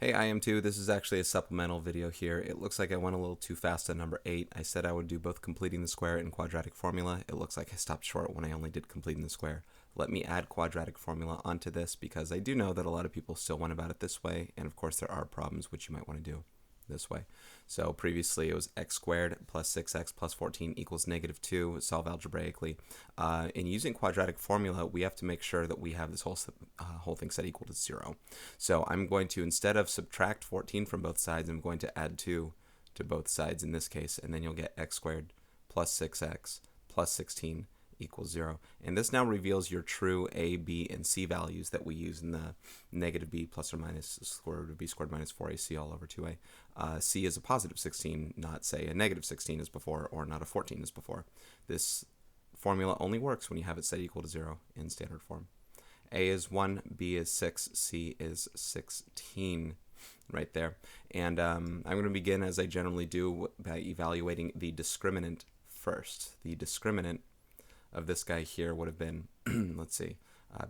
Hey IM2, this is actually a supplemental video here. It looks like I went a little too fast on number 8. I said I would do both completing the square and quadratic formula. It looks like I stopped short when I only did completing the square. Let me add quadratic formula onto this because I do know that a lot of people still went about it this way, and of course there are problems which you might want to do this way. So previously it was x squared plus 6x plus 14 equals negative 2. Solve algebraically. In using quadratic formula, we have to make sure that we have this whole thing set equal to 0. So I'm going to, instead of subtract 14 from both sides, I'm going to add 2 to both sides in this case, and then you'll get x squared plus 6x plus 16 equals 0. And this now reveals your true a, b, and c values that we use in the negative b plus or minus square root of b squared minus 4ac all over 2a. C is a positive 16, not say a negative 16 as before, or not a 14 as before. This formula only works when you have it set equal to 0 in standard form. A is 1, B is 6, C is 16 right there. And I'm going to begin, as I generally do, by evaluating the discriminant first. The discriminant of this guy here would have been, let's see,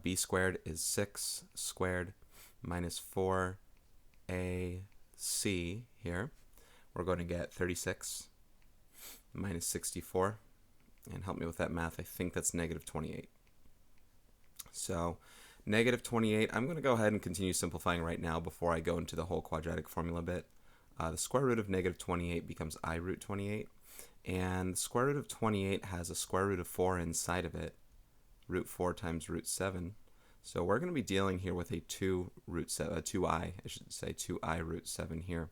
b squared is 6 squared minus 4ac here. We're going to get 36 minus 64. And help me with that math. I think that's negative 28. So negative 28, I'm going to go ahead and continue simplifying right now before I go into the whole quadratic formula bit. The square root of negative 28 becomes I root 28. And the square root of 28 has a square root of 4 inside of it, root 4 times root 7. So we're going to be dealing here with a 2i, I should say 2i root 7 here.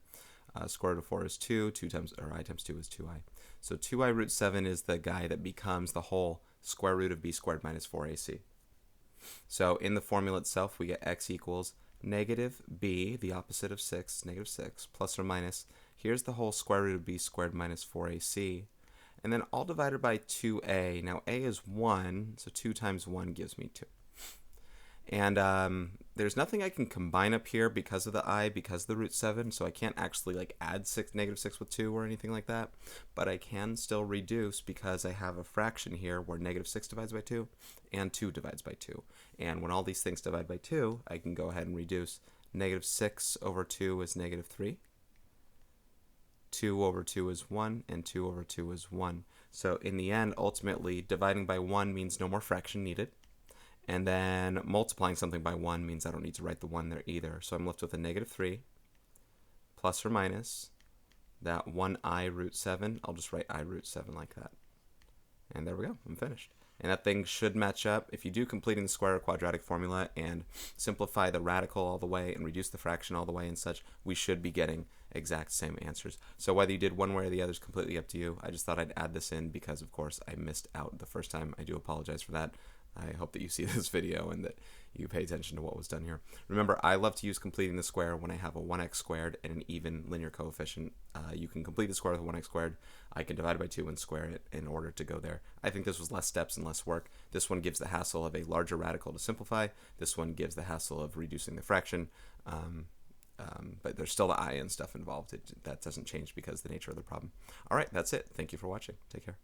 Square root of 4 is 2, I times 2 is 2i. So 2i root 7 is the guy that becomes the whole square root of b squared minus 4ac. So in the formula itself, we get x equals negative b, the opposite of 6, negative 6, plus or minus, here's the whole square root of b squared minus 4ac, and then all divided by 2a. Now a is 1, so 2 times 1 gives me 2. And there's nothing I can combine up here because of the I, because of the root 7, so I can't actually like add negative 6 with 2 or anything like that, but I can still reduce because I have a fraction here where negative 6 divides by 2 and 2 divides by 2. And when all these things divide by 2, I can go ahead and reduce. Negative 6 over 2 is negative 3. 2 over 2 is 1, and 2 over 2 is 1. So in the end, ultimately, dividing by 1 means no more fraction needed. And then multiplying something by 1 means I don't need to write the 1 there either. So I'm left with a negative 3 plus or minus that 1i root 7. I'll just write I root 7 like that. And there we go. I'm finished. And that thing should match up. If you do completing the square or quadratic formula and simplify the radical all the way and reduce the fraction all the way and such, we should be getting exact same answers. So whether you did one way or the other is completely up to you. I just thought I'd add this in because, of course, I missed out the first time. I do apologize for that. I hope that you see this video and that you pay attention to what was done here. Remember, I love to use completing the square when I have a 1x squared and an even linear coefficient. You can complete the square with 1x squared. I can divide it by 2 and square it in order to go there. I think this was less steps and less work. This one gives the hassle of a larger radical to simplify. This one gives the hassle of reducing the fraction. But there's still the I and stuff involved. That doesn't change because of the nature of the problem. All right, that's it. Thank you for watching. Take care.